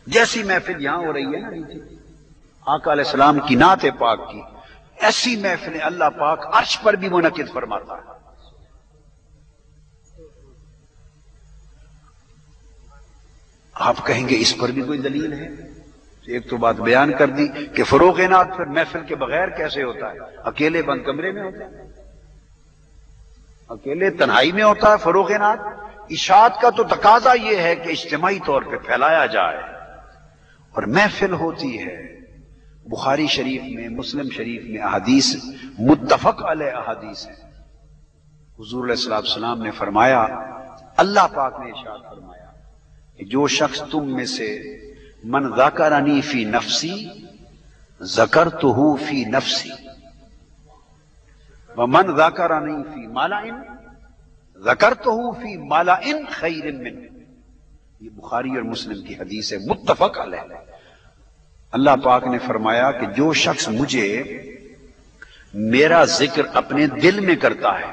جیسی محفل یہاں ہو رہی ہے نا نیچے آقا علیہ السلام کی نعت پاک کی، ایسی محفلیں اللہ پاک عرش پر بھی منعقد فرماتا ہے۔ آپ کہیں گے اس پر بھی کوئی دلیل ہے؟ ایک تو بات بیان کر دی کہ فروغ نعت پھر محفل کے بغیر کیسے ہوتا ہے؟ اکیلے بند کمرے میں ہوتا ہے، اکیلے تنہائی میں ہوتا ہے فروغ نعت۔ اشاعت کا تو تقاضا یہ ہے کہ اجتماعی طور پہ پھیلایا جائے، اور محفل ہوتی ہے۔ بخاری شریف میں، مسلم شریف میں احادیث متفق علیہ احادیث ہیں۔ حضور علیہ السلام نے فرمایا، اللہ پاک نے ارشاد فرمایا کہ جو شخص تم میں سے من ذکرنی فی نفسی ذکرتہ فی نفسی ومن ذکرنی فی ملأ ذکرتہ فی ملأ خیر منہ۔ یہ بخاری اور مسلم کی حدیث ہے، متفق علیہ۔ اللہ پاک نے فرمایا کہ جو شخص مجھے میرا ذکر اپنے دل میں کرتا ہے،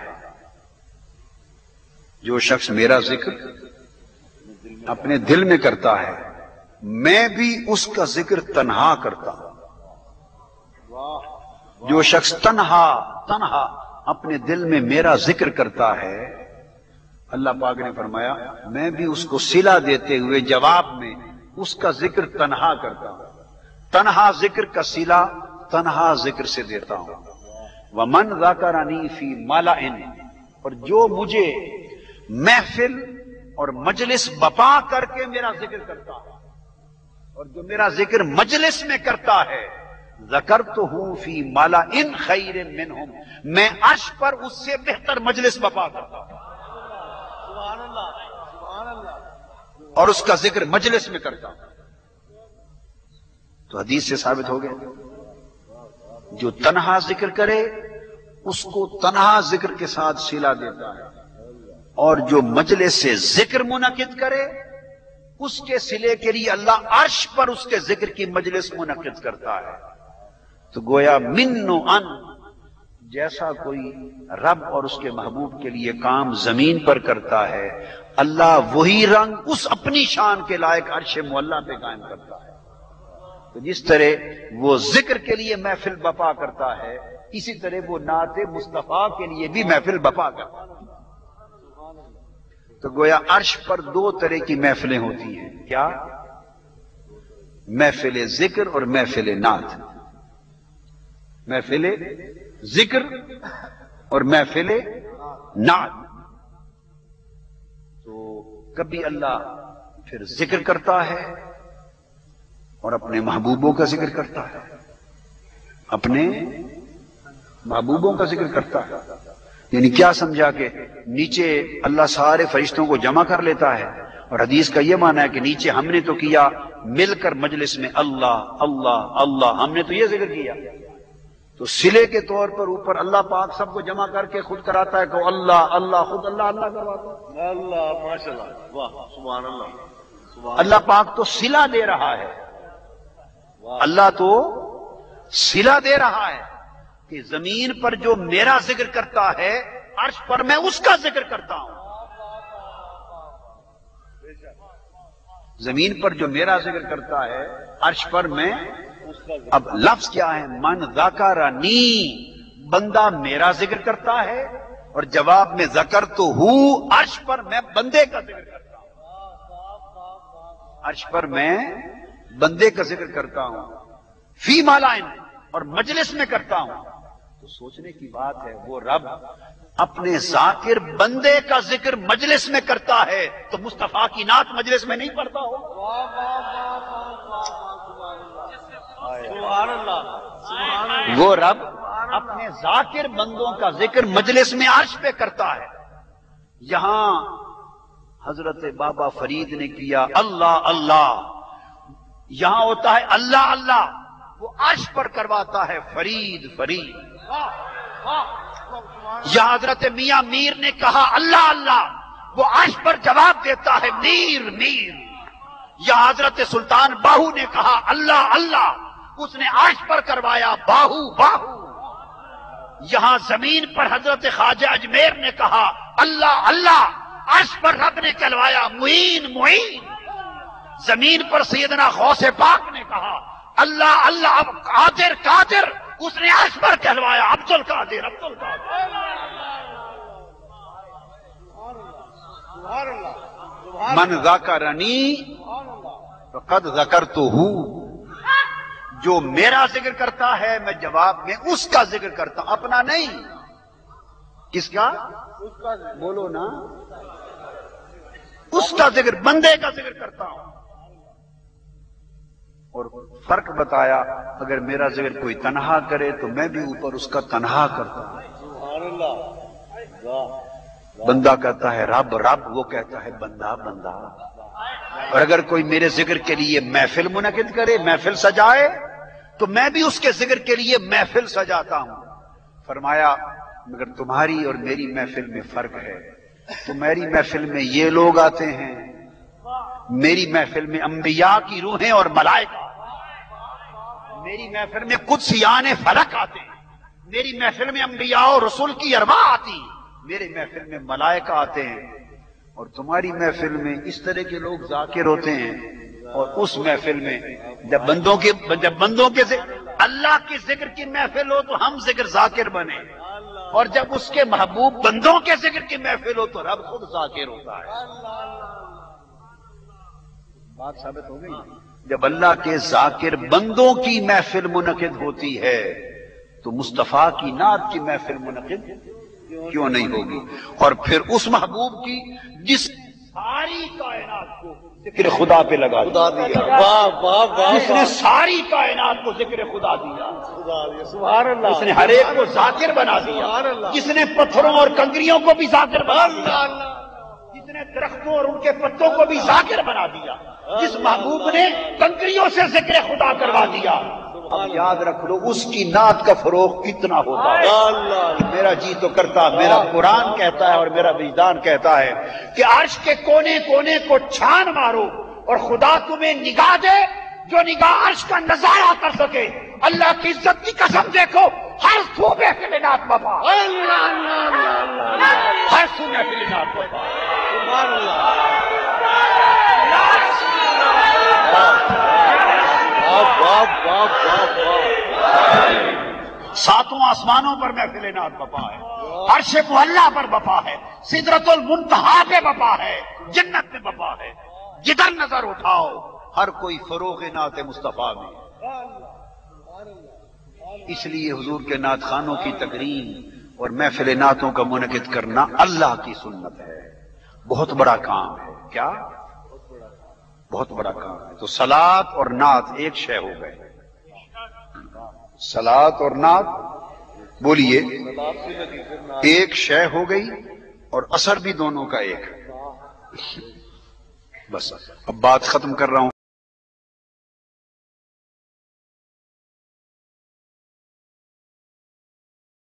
جو شخص میرا ذکر اپنے دل میں کرتا ہے، میں بھی اس کا ذکر تنہا کرتا ہوں۔ جو شخص تنہا اپنے دل میں میرا ذکر کرتا ہے، اللہ پاک نے فرمایا میں بھی اس کو صلہ دیتے ہوئے جواب میں اس کا ذکر تنہا کرتا ہوں۔ تنہا ذکر کا صلہ تنہا ذکر سے دیتا ہوں۔ ومن ذکرنی فی ملأ، اور جو مجھے محفل اور مجلس بپا کر کے میرا ذکر کرتا ہے، اور جو میرا ذکر مجلس میں کرتا ہے، ذکرتہ فی ملأ خیر منہم، میں عرش پر اس سے بہتر مجلس بپا کرتا ہوں، سبحان اللہ، سبحان اللہ، اور اس کا ذکر مجلس میں کرتا ہوں۔ تو حدیث سے ثابت ہو گیا جو تنہا ذکر کرے اس کو تنہا ذکر کے ساتھ صلہ دیتا ہے، اور جو مجلس سے ذکر منعقد کرے اس کے صلے کے لیے اللہ عرش پر اس کے ذکر کی مجلس منعقد کرتا ہے۔ تو گویا من و ان، جیسا کوئی رب اور اس کے محبوب کے لیے کام زمین پر کرتا ہے، اللہ وہی رنگ اس اپنی شان کے لائق عرش معلیٰ پہ قائم کرتا ہے۔ تو جس طرح وہ ذکر کے لیے محفل بپا کرتا ہے، اسی طرح وہ نعت مصطفیٰ کے لیے بھی محفل بپا کرتا ہے۔ تو گویا عرش پر دو طرح کی محفلیں ہوتی ہیں، کیا؟ محفل ذکر اور محفل نعت۔ محفل ذکر اور محفل نعت۔ تو کبھی اللہ پھر ذکر کرتا ہے اور اپنے محبوبوں کا ذکر کرتا ہے، اپنے محبوبوں کا ذکر کرتا ہے۔ یعنی کیا سمجھا کہ نیچے اللہ سارے فرشتوں کو جمع کر لیتا ہے، اور حدیث کا یہ معنی ہے کہ نیچے ہم نے تو کیا مل کر مجلس میں اللہ اللہ اللہ، ہم نے تو یہ ذکر کیا، تو صلے کے طور پر اوپر اللہ پاک سب کو جمع کر کے خود کراتا ہے کہ اللہ اللہ، خود اللہ اللہ کرواتا ہے۔ اللہ ماشاء اللہ، واہ سبحان اللہ، سبحان اللہ پاک تو صلہ دے رہا ہے، اللہ تو صلہ دے رہا ہے کہ زمین پر جو میرا ذکر کرتا ہے عرش پر میں اس کا ذکر کرتا ہوں۔ زمین پر جو میرا ذکر کرتا ہے عرش پر میں، اب لفظ کیا ہے؟ من ذکرنی، بندہ میرا ذکر کرتا ہے، اور جواب میں ذکرتہ، عرش پر میں بندے کا ذکر کرتا ہوں، عرش پر میں بندے کا ذکر کرتا ہوں، فی ملأ، اور مجلس میں کرتا ہوں۔ تو سوچنے کی بات ہے، وہ رب اپنے ذاکر بندے کا ذکر مجلس میں کرتا ہے تو مصطفیٰ کی نعت مجلس میں نہیں پڑھتا ہو؟ سبحان اللہ، سبحان اللہ، وہ رب اپنے ذاکر بندوں کا ذکر مجلس میں عرش پہ کرتا ہے۔ یہاں حضرت بابا فرید نے کیا اللہ اللہ، یہاں ہوتا ہے اللہ اللہ، وہ عرش پر کرواتا ہے فرید فرید۔ یہاں حضرت میاں میر نے کہا اللہ اللہ، وہ عرش پر جواب دیتا ہے میر میر۔ یہاں حضرت سلطان باہو نے کہا اللہ اللہ، اس نے عرش پر کروایا باہو باہو۔ یہاں زمین پر حضرت خواجہ اجمیر نے کہا اللہ اللہ، عرش پر رب نے کہلوایا معین معین۔ زمین پر سیدنا غوث پاک نے کہا اللہ اللہ اب قادر قادر، اس نے عرش پر کہلوایا عبد القادر عبد القادر۔ من ذکرنی فقد ذکرتہ، جو میرا ذکر کرتا ہے میں جواب میں اس کا ذکر کرتا ہوں، اپنا نہیں۔ کس کا؟ بولو نا، اس کا ذکر، بندے کا ذکر کرتا ہوں۔ اور فرق بتایا اگر میرا ذکر کوئی تنہا کرے تو میں بھی اوپر اس کا تنہا کرتا ہوں۔ سبحان اللہ۔ بندہ کہتا ہے رب رب، وہ کہتا ہے بندہ بندہ۔ اور اگر کوئی میرے ذکر کے لیے محفل منعقد کرے، محفل سجائے، تو میں بھی اس کے ذکر کے لیے محفل سجاتا ہوں۔ فرمایا مگر تمہاری اور میری محفل میں فرق ہے، تمہاری محفل میں یہ لوگ آتے ہیں، میری محفل میں انبیاء کی روحیں اور ملائکہ، میری محفل میں قدسیان فلک آتے ہیں، میری محفل میں انبیاء اور رسول کی ارواح آتی، میری محفل میں ملائکہ آتے ہیں، اور تمہاری محفل میں اس طرح کے لوگ ذاکر ہوتے ہیں، اور اس محفل میں جب بندوں کے اللہ کے ذکر کی محفل ہو تو ہم ذکر ذاکر بنے، اور جب اس کے محبوب بندوں کے ذکر کی محفل ہو تو رب خود ذاکر ہوتا ہے۔ بات ثابت ہو گئی؟ جب اللہ کے ذاکر بندوں کی محفل منعقد ہوتی ہے تو مصطفیٰ کی نعت کی محفل منعقد کیوں نہیں ہوگی؟ اور پھر اس محبوب کی جس ساری کائنات کو ذکر خدا پہ لگا دیا، واہ واہ واہ، جس نے ساری کائنات کو ذکر خدا دیا، سبحان اللہ، جس نے ہر ایک کو ذاکر بنا دیا، جس نے پتھروں اور کنکریوں کو بھی ذاکر بنا دیا، جس نے درختوں اور ان کے پتوں کو بھی ذاکر بنا دیا، جس محبوب نے کنکریوں سے ذکر خدا کروا دیا، اب یاد رکھ لو اس کی نعت کا فروغ کتنا ہوتا ہے۔ میرا جی تو کرتا، میرا قرآن کہتا ہے اور میرا وجدان کہتا ہے کہ عرش کے کونے کونے کو چھان مارو اور خدا تمہیں نگاہ دے، جو نگاہ عرش کا نظارہ کر سکے۔ اللہ کی عزت کی قسم دیکھو، ہر صوبے کے نعت بپا، ہر صوبے کے نعت بپا، سبحان اللہ۔ ساتوں آسمانوں پر محفل نعت بپا ہے، عرش معلیٰ پر بپا ہے، سدرۃ المنتہا پہ بپا ہے، جنت میں بپا ہے، جدھر نظر اٹھاؤ ہر کوئی فروغ نعت مصطفیٰ میں۔ اس لیے حضور کے نعت خانوں کی تقریم اور محفل نعتوں کا منعقد کرنا اللہ کی سنت ہے، بہت بڑا کام ہے۔ کیا؟ بہت بڑا کام ہے۔ تو صلاۃ اور نعت ایک شے ہو گئے، صلاۃ اور نعت بولیے ایک شے ہو گئی، اور اثر بھی دونوں کا ایک ہے۔ بس اب بات ختم کر رہا ہوں۔